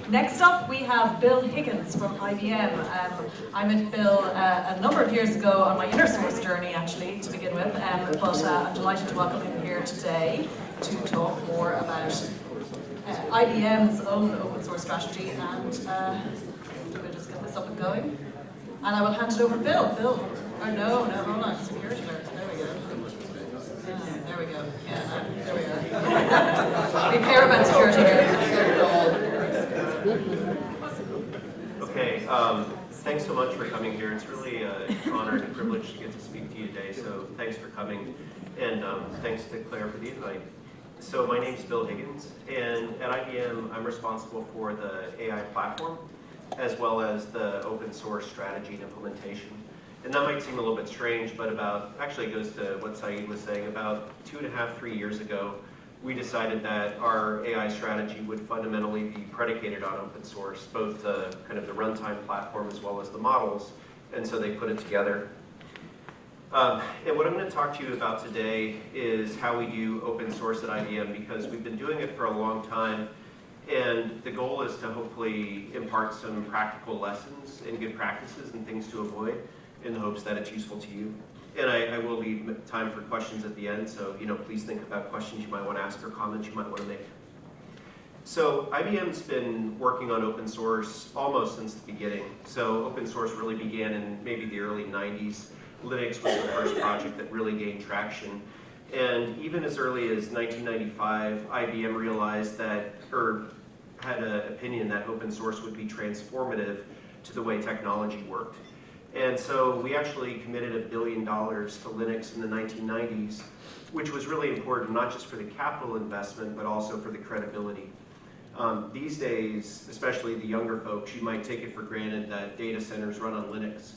Next up, we have Bill Higgins from IBM. I met Bill a number of years ago on my inner source journey, actually, to begin with, but I'm delighted to welcome him here today to talk more about IBM's own open source strategy, and we'll just get this up and going. And I will hand it over to Bill. Bill, oh no, hold on, security alert. There we go. There we go. Yeah, there we are. We care about security here. Okay, thanks so much for coming here. It's really an honor and a privilege to get to speak to you today, so thanks for coming, and thanks to Claire for the invite. So my name is Bill Higgins, and at IBM I'm responsible for the AI platform, as well as the open source strategy and implementation. And that might seem a little bit strange, but actually it goes to what Saeed was saying, about 2.5, 3 years ago, we decided that our AI strategy would fundamentally be predicated on open source, both the kind of the runtime platform as well as the models, and so they put it together. And what I'm going to talk to you about today is how we do open source at IBM, because we've been doing it for a long time, and the goal is to hopefully impart some practical lessons and good practices and things to avoid in the hopes that it's useful to you. And I will leave time for questions at the end, so please think about questions you might want to ask or comments you might want to make. So IBM's been working on open source almost since the beginning. So open source really began in maybe the early 90s. Linux was the first project that really gained traction. And even as early as 1995, IBM realized that, or had an opinion that open source would be transformative to the way technology worked. And so we actually committed $1 billion to Linux in the 1990s, which was really important, not just for the capital investment, but also for the credibility. These days, especially the younger folks, you might take it for granted that data centers run on Linux.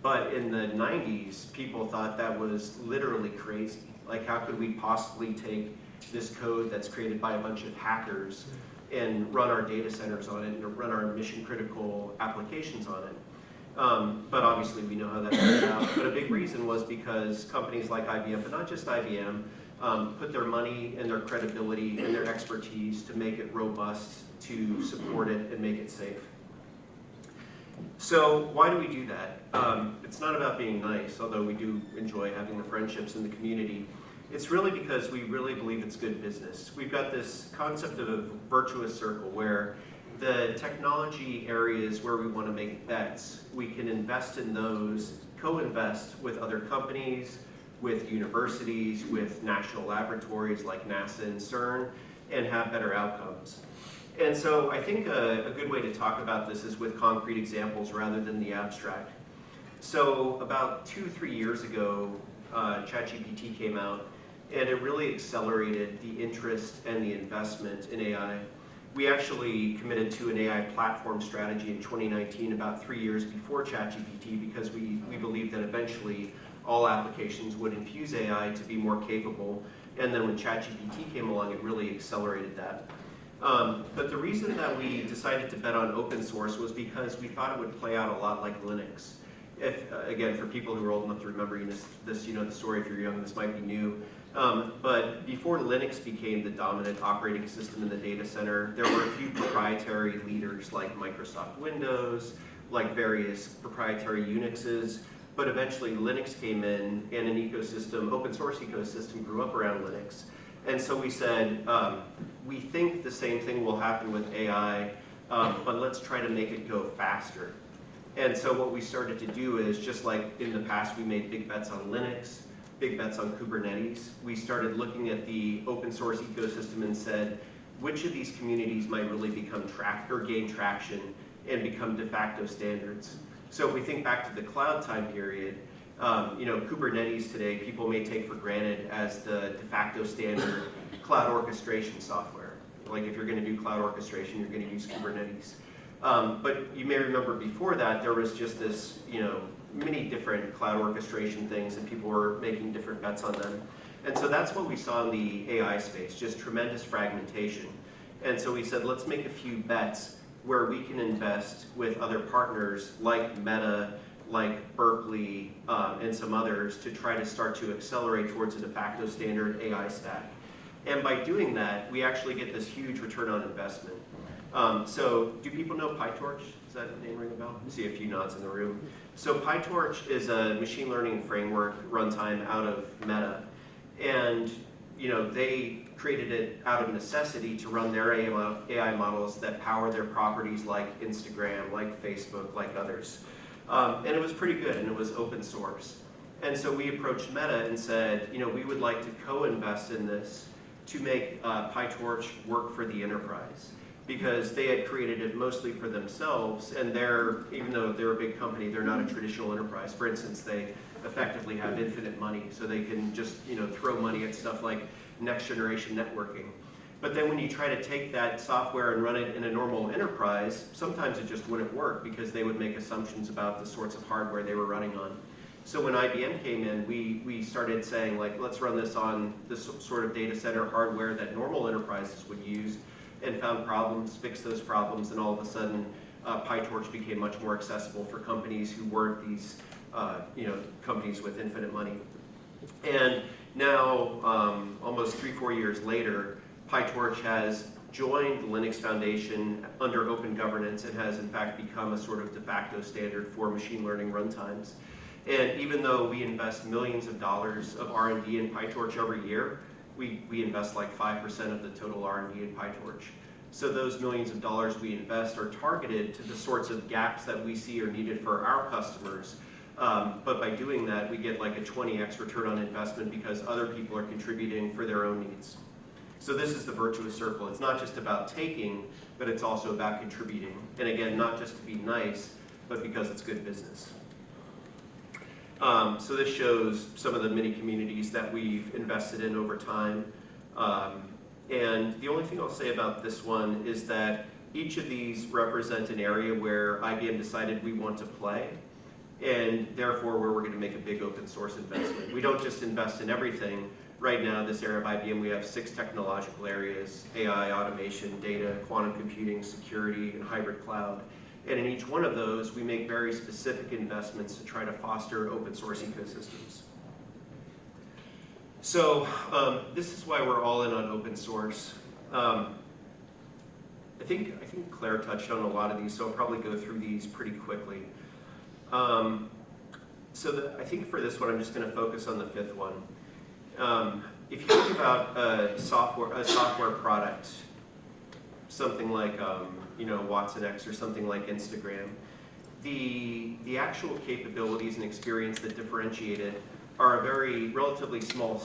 But in the 90s, people thought that was literally crazy. Like, how could we possibly take this code that's created by a bunch of hackers and run our data centers on it and run our mission-critical applications on it? But obviously we know how that turned out. But a big reason was because companies like IBM, but not just IBM, put their money and their credibility and their expertise to make it robust, to support it and make it safe. So why do we do that? It's not about being nice, although we do enjoy having the friendships in the community. It's really because we really believe it's good business. We've got this concept of a virtuous circle where the technology areas where we want to make bets, we can invest in those, co-invest with other companies, with universities, with national laboratories like NASA and CERN, and have better outcomes. And so I think a good way to talk about this is with concrete examples rather than the abstract. So about 2-3 years ago, ChatGPT came out, and it really accelerated the interest and the investment in AI. We actually committed to an AI platform strategy in 2019, about 3 years before ChatGPT, because we believed that eventually all applications would infuse AI to be more capable. And then when ChatGPT came along, it really accelerated that. But the reason that we decided to bet on open source was because we thought it would play out a lot like Linux. Again, for people who are old enough to remember this, you know the story. If you're young, this might be new. But before Linux became the dominant operating system in the data center, there were a few proprietary leaders like Microsoft Windows, like various proprietary Unixes, but eventually Linux came in and an ecosystem, open source ecosystem, grew up around Linux. And so we said, we think the same thing will happen with AI, but let's try to make it go faster. And so what we started to do is, just like in the past we made big bets on Linux, big bets on Kubernetes, we started looking at the open source ecosystem and said, which of these communities might really become gain traction and become de facto standards? So if we think back to the cloud time period, Kubernetes today people may take for granted as the de facto standard cloud orchestration software. Like if you're going to do cloud orchestration, you're going to use Kubernetes. But you may remember before that there was just this, many different cloud orchestration things, and people were making different bets on them. And so that's what we saw in the AI space, just tremendous fragmentation. And so we said, let's make a few bets where we can invest with other partners like Meta, like Berkeley, and some others to try to start to accelerate towards a de facto standard AI stack. And by doing that, we actually get this huge return on investment. So do people know PyTorch? Does that name ring a bell? I see a few nods in the room. So PyTorch is a machine learning framework runtime out of Meta. And they created it out of necessity to run their AI models that power their properties like Instagram, like Facebook, like others. And it was pretty good, and it was open source. And so we approached Meta and said, we would like to co-invest in this to make PyTorch work for the enterprise. Because they had created it mostly for themselves, and even though they're a big company, they're not a traditional enterprise. For instance, they effectively have infinite money, so they can just throw money at stuff like next generation networking. But then when you try to take that software and run it in a normal enterprise, sometimes it just wouldn't work because they would make assumptions about the sorts of hardware they were running on. So when IBM came in, we started saying, let's run this on this sort of data center hardware that normal enterprises would use, and found problems, fixed those problems, and all of a sudden PyTorch became much more accessible for companies who weren't these companies with infinite money. And now, almost 3-4 years later, PyTorch has joined the Linux Foundation under open governance and has in fact become a sort of de facto standard for machine learning runtimes. And even though we invest millions of dollars of R&D in PyTorch every year, we invest like 5% of the total R&D in PyTorch. So those millions of dollars we invest are targeted to the sorts of gaps that we see are needed for our customers. But by doing that, we get like a 20x return on investment because other people are contributing for their own needs. So this is the virtuous circle. It's not just about taking, but it's also about contributing. And again, not just to be nice, but because it's good business. So this shows some of the mini communities that we've invested in over time. And the only thing I'll say about this one is that each of these represent an area where IBM decided we want to play, and therefore where we're going to make a big open source investment. We don't just invest in everything. Right now, this area of IBM, we have 6 technological areas: AI, automation, data, quantum computing, security, and hybrid cloud. And in each one of those, we make very specific investments to try to foster open source ecosystems. So this is why we're all in on open source. I think Claire touched on a lot of these, so I'll probably go through these pretty quickly. I think for this one, I'm just going to focus on the 5th one. If you think about a software product, something like watsonx or something like Instagram, the actual capabilities and experience that differentiate it are a very relatively small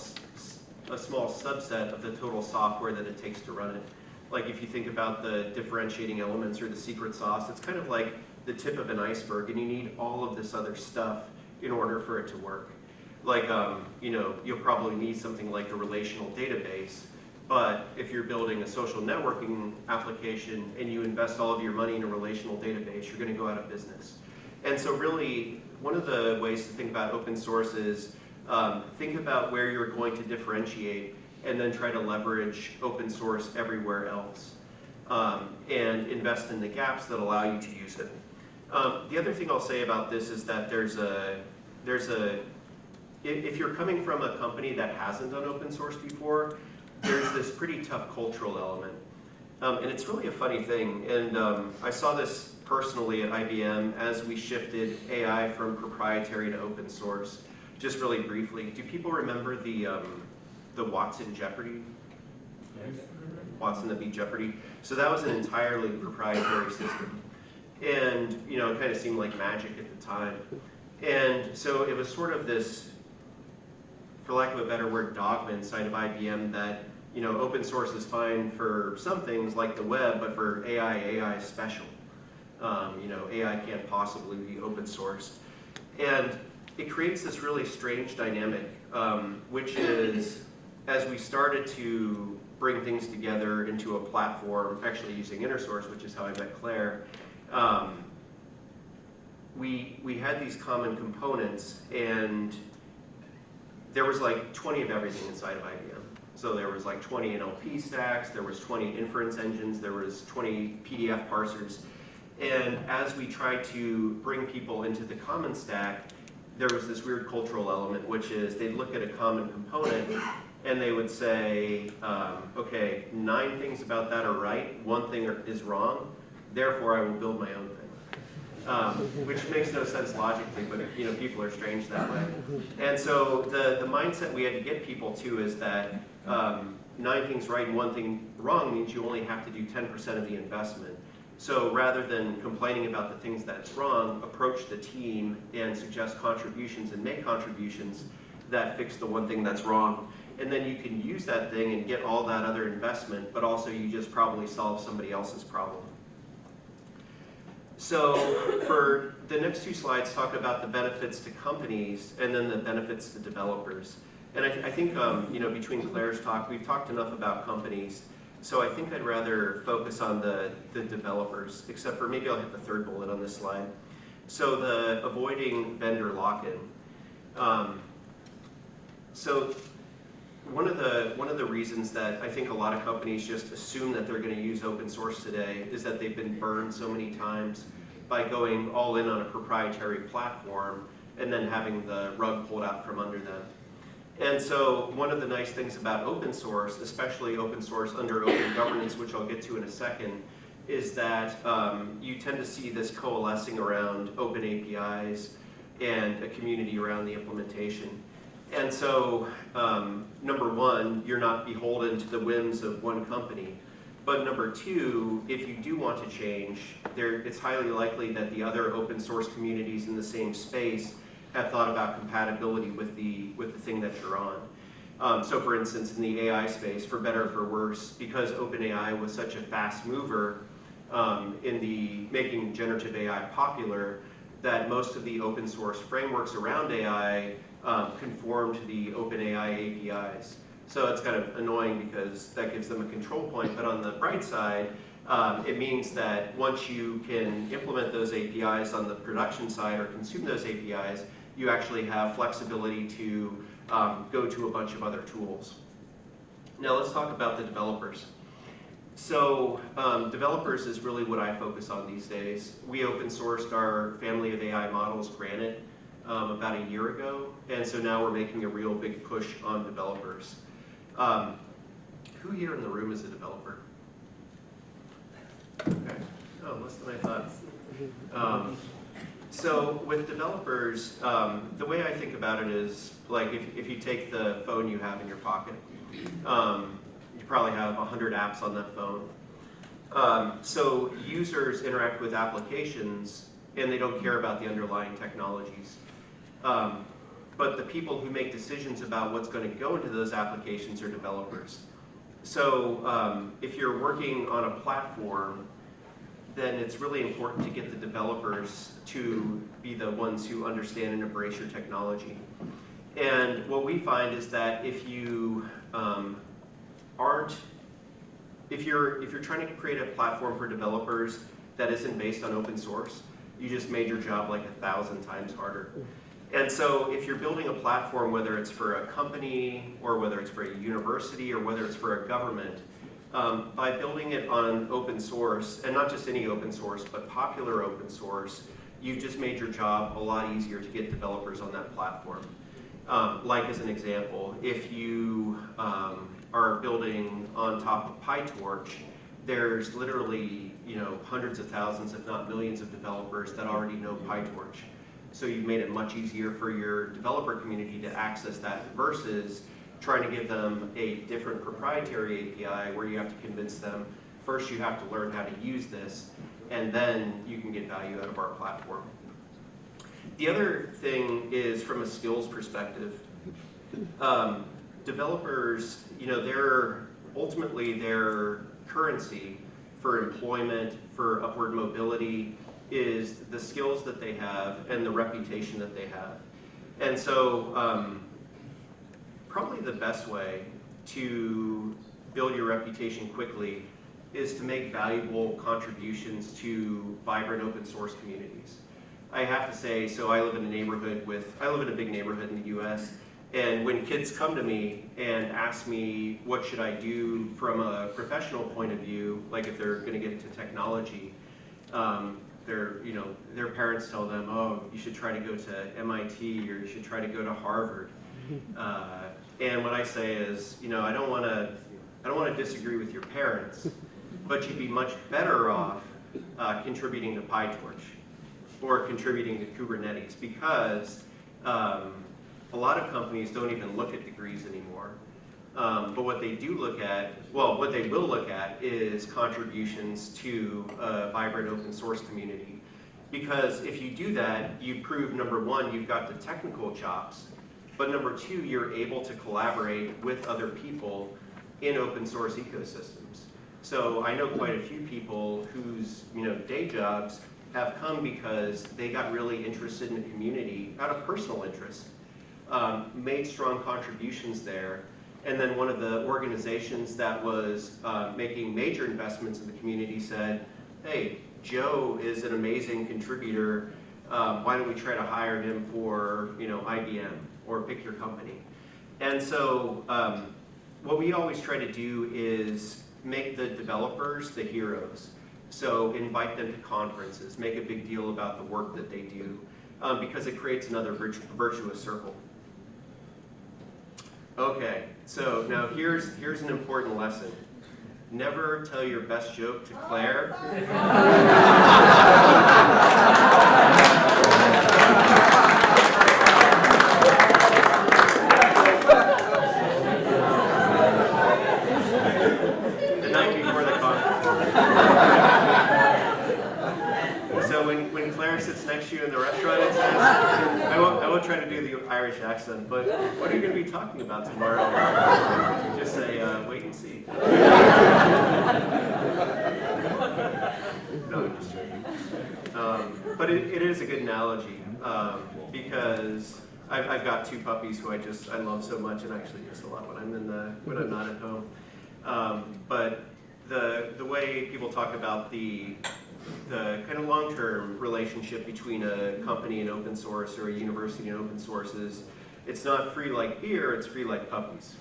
subset of the total software that it takes to run it. Like if you think about the differentiating elements or the secret sauce, it's kind of like the tip of an iceberg, and you need all of this other stuff in order for it to work. Like you'll probably need something like a relational database, but if you're building a social networking application and you invest all of your money in a relational database, you're going to go out of business. And so really, one of the ways to think about open source is think about where you're going to differentiate and then try to leverage open source everywhere else and invest in the gaps that allow you to use it. The other thing I'll say about this is that if you're coming from a company that hasn't done open source before, there's this pretty tough cultural element. And it's really a funny thing. And I saw this personally at IBM as we shifted AI from proprietary to open source. Just really briefly, do people remember the Watson Jeopardy? Watson that beat Jeopardy? So that was an entirely proprietary system. And it kind of seemed like magic at the time. And so it was sort of this, for lack of a better word, dogma inside of IBM that open source is fine for some things like the web, but for AI is special. AI can't possibly be open sourced. And it creates this really strange dynamic, which is, as we started to bring things together into a platform, actually using InterSource, which is how I met Claire, we had these common components, and there was like 20 of everything inside of IBM. So there was like 20 NLP stacks, there was 20 inference engines, there was 20 PDF parsers. And as we tried to bring people into the common stack, there was this weird cultural element, which is they'd look at a common component and they would say, okay, 9 things about that are right, 1 thing is wrong, therefore I will build my own thing. Which makes no sense logically, but people are strange that way. And so the mindset we had to get people to is that 9 things right and 1 thing wrong means you only have to do 10% of the investment. So rather than complaining about the things that's wrong, approach the team and suggest contributions and make contributions that fix the 1 thing that's wrong. And then you can use that thing and get all that other investment, but also you just probably solve somebody else's problem. So for the next 2 slides, talk about the benefits to companies and then the benefits to developers. And I think between Claire's talk, we've talked enough about companies. So I think I'd rather focus on the developers, except for maybe I'll hit the 3rd bullet on this slide. So the avoiding vendor lock-in. So one of the reasons that I think a lot of companies just assume that they're going to use open source today is that they've been burned so many times by going all in on a proprietary platform and then having the rug pulled out from under them. And so one of the nice things about open source, especially open source under open governance, which I'll get to in a second, is that you tend to see this coalescing around open APIs and a community around the implementation. And so, number 1, you're not beholden to the whims of one company. But number 2, if you do want to change, it's highly likely that the other open source communities in the same space have thought about compatibility with the thing that you're on. So for instance, in the AI space, for better or for worse, because OpenAI was such a fast mover in the making generative AI popular, that most of the open source frameworks around AI conform to the OpenAI APIs. So it's kind of annoying because that gives them a control point, but on the bright side, it means that once you can implement those APIs on the production side or consume those APIs, you actually have flexibility to go to a bunch of other tools. Now let's talk about the developers. So developers is really what I focus on these days. We open sourced our family of AI models, Granite, about a year ago, and so now we're making a real big push on developers. Who here in the room is a developer? Okay. Oh, less than I thought. So with developers, the way I think about it is, like if you take the phone you have in your pocket, you probably have 100 apps on that phone. So users interact with applications and they don't care about the underlying technologies. But the people who make decisions about what's going to go into those applications are developers. So if you're working on a platform, then it's really important to get the developers to be the ones who understand and embrace your technology. And what we find is that if you if you're trying to create a platform for developers that isn't based on open source, you just made your job like 1,000 times harder. And so if you're building a platform, whether it's for a company or whether it's for a university or whether it's for a government, by building it on open source, and not just any open source, but popular open source, you've just made your job a lot easier to get developers on that platform. Like as an example, if you are building on top of PyTorch, there's literally hundreds of thousands, if not millions of developers that already know PyTorch. So you've made it much easier for your developer community to access that versus trying to give them a different proprietary API where you have to convince them, first you have to learn how to use this, and then you can get value out of our platform. The other thing is from a skills perspective. Developers, ultimately their currency for employment, for upward mobility, is the skills that they have and the reputation that they have. And so probably the best way to build your reputation quickly is to make valuable contributions to vibrant open source communities. I have to say, so I live in a big neighborhood in the US, and when kids come to me and ask me what should I do from a professional point of view, like if they're going to get into technology, their parents tell them, oh, you should try to go to MIT or you should try to go to Harvard. And what I say is, I don't want to disagree with your parents, but you'd be much better off contributing to PyTorch or contributing to Kubernetes, because a lot of companies don't even look at degrees anymore. But what they do look at, what they will look at is contributions to a vibrant open source community. Because if you do that, you prove, number one, you've got the technical chops, but number two, you're able to collaborate with other people in open source ecosystems. So I know quite a few people whose day jobs have come because they got really interested in the community out of personal interest, made strong contributions there, and then one of the organizations that was making major investments in the community said, hey, Joe is an amazing contributor, why don't we try to hire him for IBM, or pick your company. And so what we always try to do is make the developers the heroes. So invite them to conferences, make a big deal about the work that they do, because it creates another virtuous circle. Okay, so now here's an important lesson. Never tell your best joke to Claire. The night before the conference. So when Claire sits next to you in the restaurant and says, I won't try to do the Irish accent, but what are you going to be talking about tomorrow? Just say, wait and see. No, I'm just joking. But it is a good analogy, because I've got two puppies who I love so much, and I actually miss a lot when I'm not at home. But the way people talk about the kind of long-term relationship between a company and open source, or a university and open source, is it's not free like beer, it's free like puppies.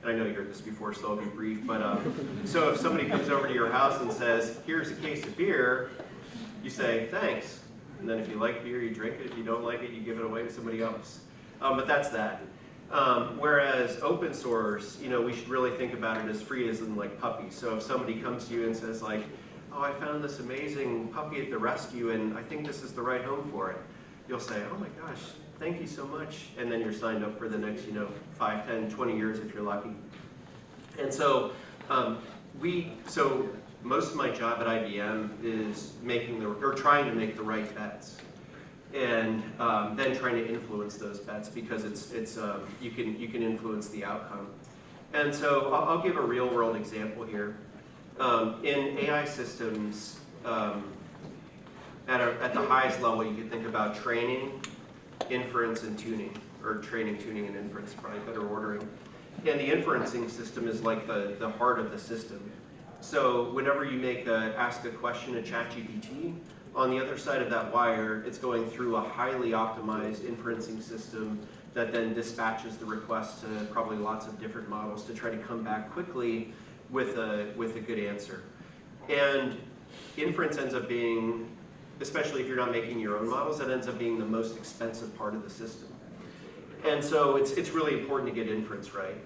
And I know you heard this before, so I'll be brief, but so if somebody comes over to your house and says, here's a case of beer, you say, thanks. And then if you like beer, you drink it. If you don't like it, you give it away to somebody else. But that's that. Whereas open source, we should really think about it as free as in like puppies. So if somebody comes to you and says like, oh, I found this amazing puppy at the rescue and I think this is the right home for it, you'll say, oh my gosh, thank you so much. And then you're signed up for the next, 5, 10, 20 years if you're lucky. And so so most of my job at IBM is trying to make the right bets, and then trying to influence those bets, because you can influence the outcome. And so I'll give a real world example here. In AI systems, at the highest level, you can think about training, inference, and tuning, or training, tuning, and inference, probably better ordering. And the inferencing system is like the heart of the system. So whenever you ask a question to ChatGPT, on the other side of that wire, it's going through a highly optimized inferencing system that then dispatches the request to probably lots of different models to try to come back quickly with a good answer. And inference ends up being, especially if you're not making your own models, that ends up being the most expensive part of the system. And so it's really important to get inference right.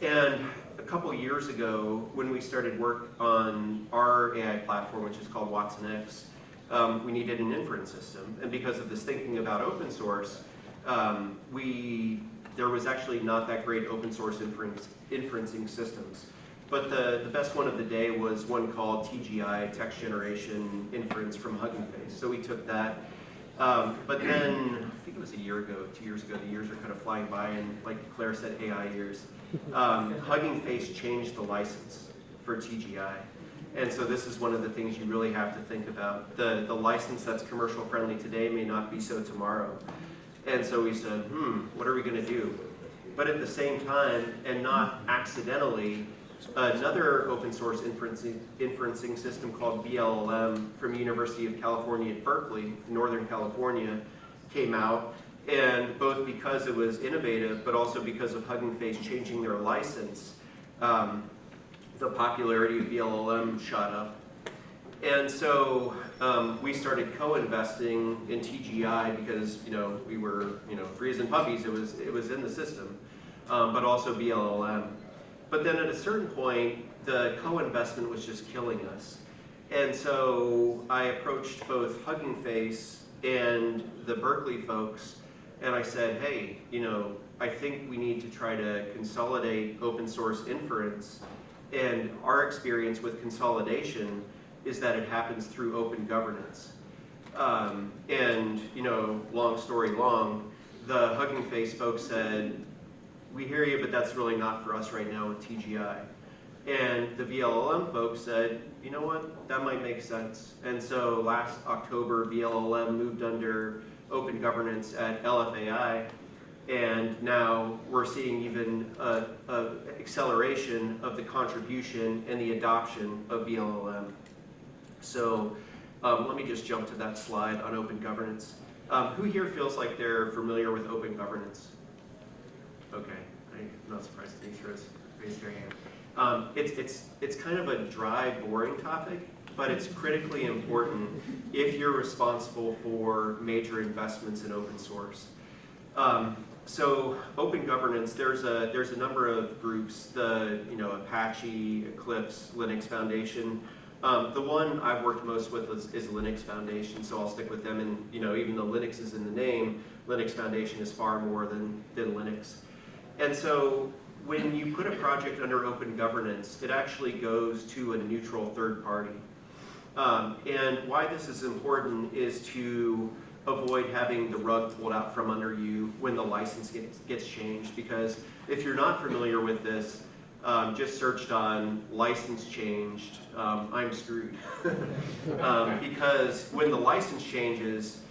And a couple years ago, when we started work on our AI platform, which is called watsonx, we needed an inference system. And because of this thinking about open source, there was actually not that great open source inferencing systems. But the best one of the day was one called TGI, Text Generation Inference from Hugging Face. So we took that. But then, I think it was a year ago, 2 years ago, the years are kind of flying by, and like Claire said, AI years. Hugging Face changed the license for TGI. And so this is one of the things you really have to think about. The license that's commercial friendly today may not be so tomorrow. And so we said, what are we going to do? But at the same time, and not accidentally, another open source inferencing system called VLLM from University of California at Berkeley, Northern California, came out. And both because it was innovative, but also because of Hugging Face changing their license, the popularity of VLLM shot up. And so we started co-investing in TGI because we were free as in puppies. It was in the system. but also VLLM. But then at a certain point, the co-investment was just killing us. And so I approached both Hugging Face and the Berkeley folks, and I said, hey, I think we need to try to consolidate open source inference. And our experience with consolidation is that it happens through open governance. Long story long, the Hugging Face folks said, we hear you, but that's really not for us right now with TGI. And the VLLM folks said, you know what, that might make sense. And so last October, VLLM moved under open governance at LFAI, and now we're seeing even an acceleration of the contribution and the adoption of VLLM. So let me just jump to that slide on open governance. Who here feels like they're familiar with open governance? Okay, I'm not surprised Denise raised her hand. It's kind of a dry, boring topic, but it's critically important if you're responsible for major investments in open source. So open governance, there's a number of groups, the Apache, Eclipse, Linux Foundation. The one I've worked most with is Linux Foundation, so I'll stick with them. And even though Linux is in the name, Linux Foundation is far more than Linux. And so when you put a project under open governance, it actually goes to a neutral third party. And why this is important is to avoid having the rug pulled out from under you when the license gets changed. Because if you're not familiar with this, just searched on license changed, I'm screwed. Because when the license changes,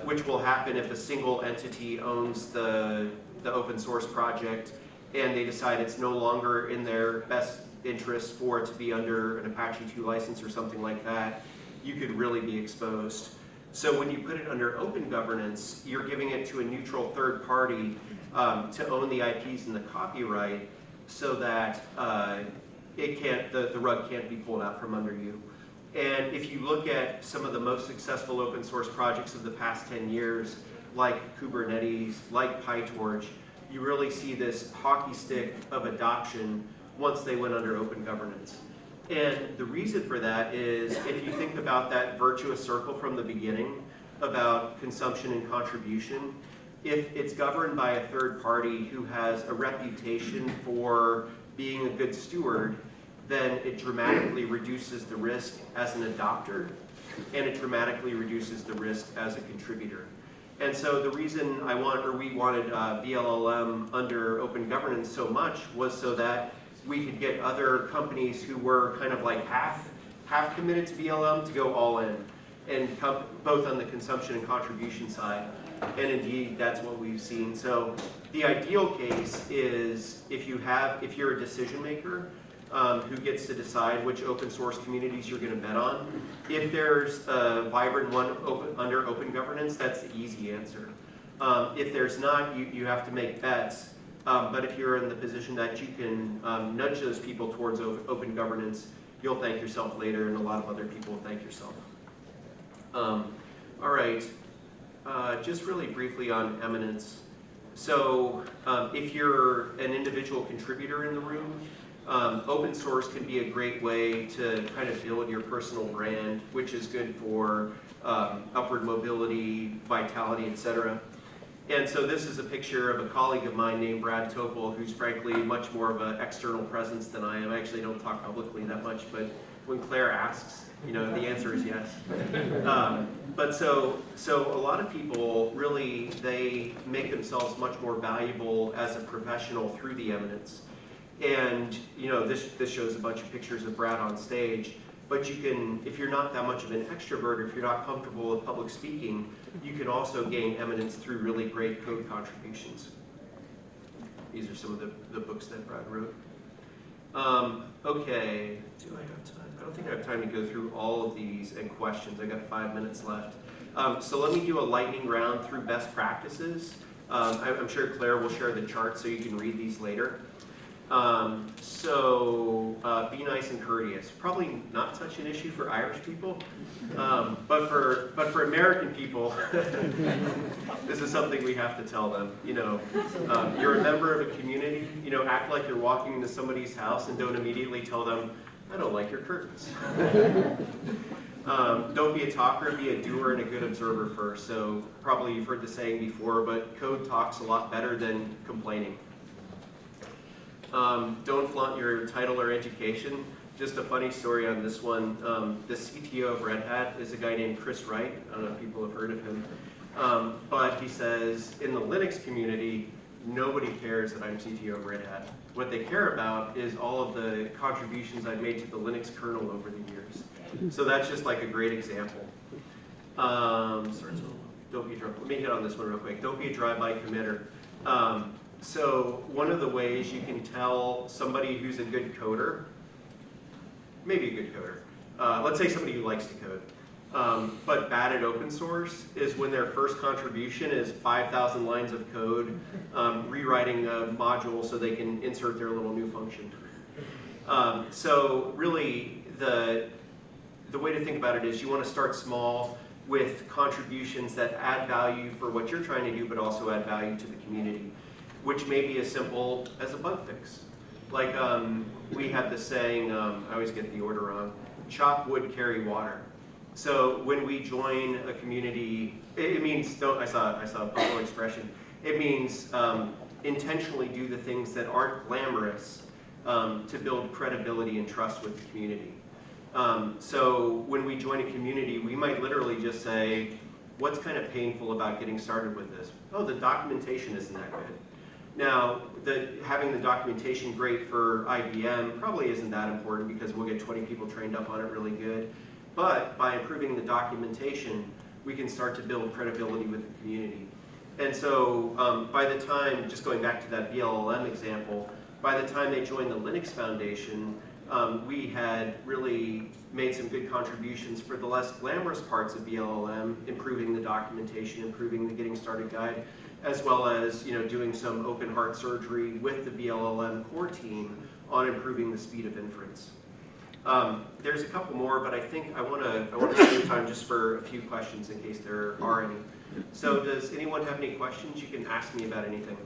which will happen if a single entity owns the open source project and they decide it's no longer in their best interest for it to be under an Apache 2 license or something like that, you could really be exposed. So when you put it under open governance, you're giving it to a neutral third party to own the IPs and the copyright so that the rug can't be pulled out from under you. And if you look at some of the most successful open source projects of the past 10 years, like Kubernetes, like PyTorch, you really see this hockey stick of adoption once they went under open governance. And the reason for that is if you think about that virtuous circle from the beginning about consumption and contribution, if it's governed by a third party who has a reputation for being a good steward, then it dramatically reduces the risk as an adopter, and it dramatically reduces the risk as a contributor. And so the reason we wanted VLLM under open governance so much was so that we could get other companies who were kind of like half committed to VLLM to go all in, and both on the consumption and contribution side. And indeed, that's what we've seen. So the ideal case is if you're a decision maker who gets to decide which open source communities you're going to bet on. If there's a vibrant one under open governance, that's the easy answer. If there's not, you have to make bets. But if you're in the position that you can nudge those people towards open governance, you'll thank yourself later, and a lot of other people will thank yourself. All right, just really briefly on eminence. So if you're an individual contributor in the room, open source can be a great way to kind of build your personal brand, which is good for upward mobility, vitality, etc. And so this is a picture of a colleague of mine named Brad Topol, who's frankly much more of an external presence than I am. I actually don't talk publicly that much, but when Claire asks, the answer is yes. But so a lot of people really, they make themselves much more valuable as a professional through the eminence. And this shows a bunch of pictures of Brad on stage. But you can, if you're not that much of an extrovert, or if you're not comfortable with public speaking, you can also gain eminence through really great code contributions. These are some of the books that Brad wrote. Okay, do I have time? I don't think I have time to go through all of these and questions. I got 5 minutes left. So let me do a lightning round through best practices. I'm sure Claire will share the charts so you can read these later. Be nice and courteous. Probably not such an issue for Irish people, but for American people, this is something we have to tell them. You're a member of a community. Act like you're walking into somebody's house and don't immediately tell them, "I don't like your curtains." Don't be a talker, be a doer and a good observer first. So probably you've heard the saying before, but code talks a lot better than complaining. Don't flaunt your title or education. Just a funny story on this one. The CTO of Red Hat is a guy named Chris Wright. I don't know if people have heard of him. But he says, in the Linux community, nobody cares that I'm CTO of Red Hat. What they care about is all of the contributions I've made to the Linux kernel over the years. So that's just like a great example. Don't be let me hit on this one real quick. Don't be a drive-by committer. So one of the ways you can tell somebody who's a good coder, maybe a good coder, let's say somebody who likes to code, but bad at open source, is when their first contribution is 5,000 lines of code, rewriting a module so they can insert their little new function. So really, the way to think about it is you want to start small with contributions that add value for what you're trying to do, but also add value to the community, which may be as simple as a bug fix. Like we have this saying, I always get the order wrong, chop wood, carry water. So when we join a community, it means, I saw a popular expression, it means intentionally do the things that aren't glamorous to build credibility and trust with the community. So when we join a community, we might literally just say, what's kind of painful about getting started with this? Oh, the documentation isn't that good. Now, having the documentation great for IBM probably isn't that important because we'll get 20 people trained up on it really good. But by improving the documentation, we can start to build credibility with the community. And so by the time, just going back to that VLLM example, by the time they joined the Linux Foundation, we had really made some good contributions for the less glamorous parts of VLLM, improving the documentation, improving the Getting Started guide, as well as doing some open heart surgery with the VLLM core team on improving the speed of inference. There's a couple more, but I think I want to save time just for a few questions in case there are any. So does anyone have any questions? You can ask me about anything.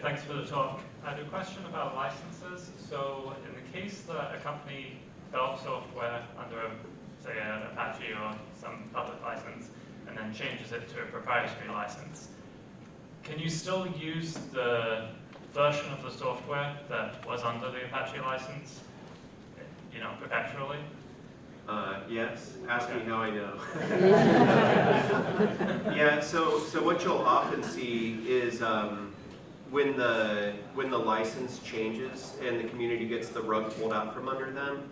Thanks for the talk. I had a question about licenses. So in the case that a company develops software under, say, an Apache or some public license, and then changes it to a proprietary license, can you still use the version of the software that was under the Apache license, perpetually? Yes. Ask me how I know. Yeah. So what you'll often see is when the license changes and the community gets the rug pulled out from under them,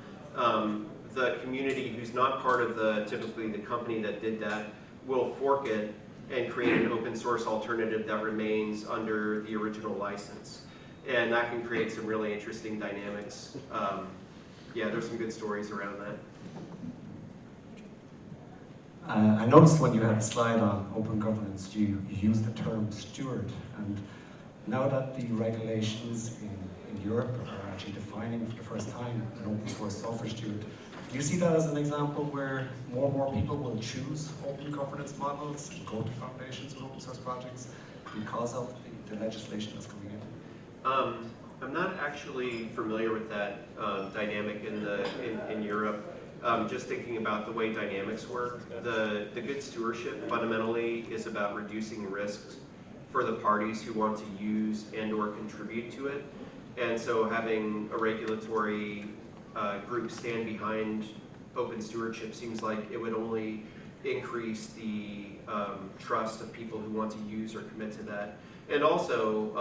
the community who's not part of typically the company that did that will fork it and create an open source alternative that remains under the original license. And that can create some really interesting dynamics. Yeah, there's some good stories around that. I noticed when you had a slide on open governance, you used the term steward. And now that the regulations in Europe are actually defining for the first time an open source software steward, do you see that as an example where more and more people will choose open governance models and go to foundations with open source projects because of the legislation that's coming in? I'm not actually familiar with that dynamic in Europe. Just thinking about the way dynamics work, the good stewardship fundamentally is about reducing risks for the parties who want to use and or contribute to it. And so having a regulatory group stand behind open stewardship seems like it would only increase the trust of people who want to use or commit to that. And also,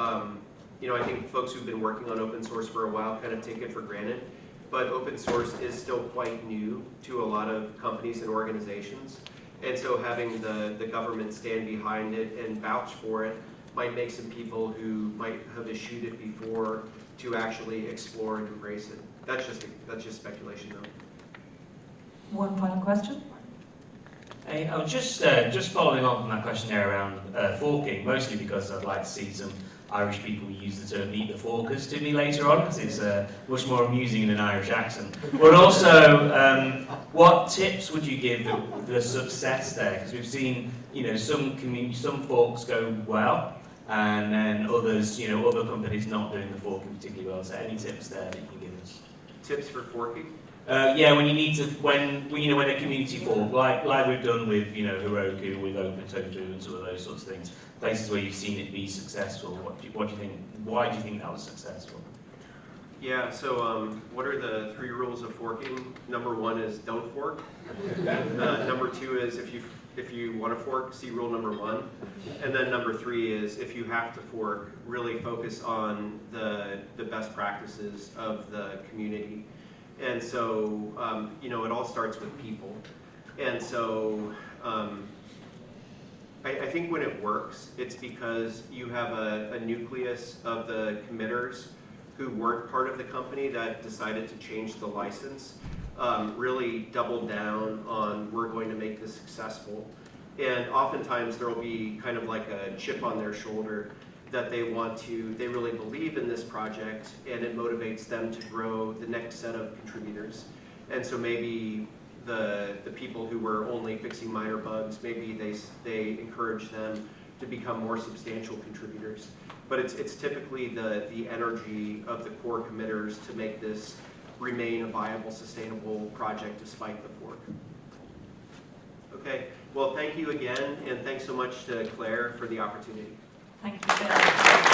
I think folks who've been working on open source for a while kind of take it for granted, but open source is still quite new to a lot of companies and organizations. And so having the government stand behind it and vouch for it might make some people who might have eschewed it before to actually explore and embrace it. That's just speculation, though. One final question. Hey, I was just following on from that question there around forking, mostly because I'd like to see some Irish people use the term "eat the forkers" to me later on, because it's much more amusing in an Irish accent. But also, what tips would you give the success there? Because we've seen, some forks go well, and then others, other companies not doing the forking particularly well. So, any tips there that you can give us? Tips for forking? Yeah, when you need to, when a community fork, like we've done with Heroku, with Open Tofu and some of those sorts of things, places where you've seen it be successful. What do you think? Why do you think that was successful? Yeah. So, what are the 3 rules of forking? Number 1 is don't fork. Number 2 is if you want to fork, see rule number 1. And then number 3 is if you have to fork, really focus on the best practices of the community. And so, it all starts with people. And so, I think when it works, it's because you have a nucleus of the committers who weren't part of the company that decided to change the license, really double down on we're going to make this successful. And oftentimes there will be kind of like a chip on their shoulder that they really believe in this project, and it motivates them to grow the next set of contributors. And so maybe the people who were only fixing minor bugs, maybe they encourage them to become more substantial contributors. But it's typically the energy of the core committers to make this remain a viable, sustainable project despite the fork. Okay, well, thank you again, and thanks so much to Claire for the opportunity. Thank you, Bill.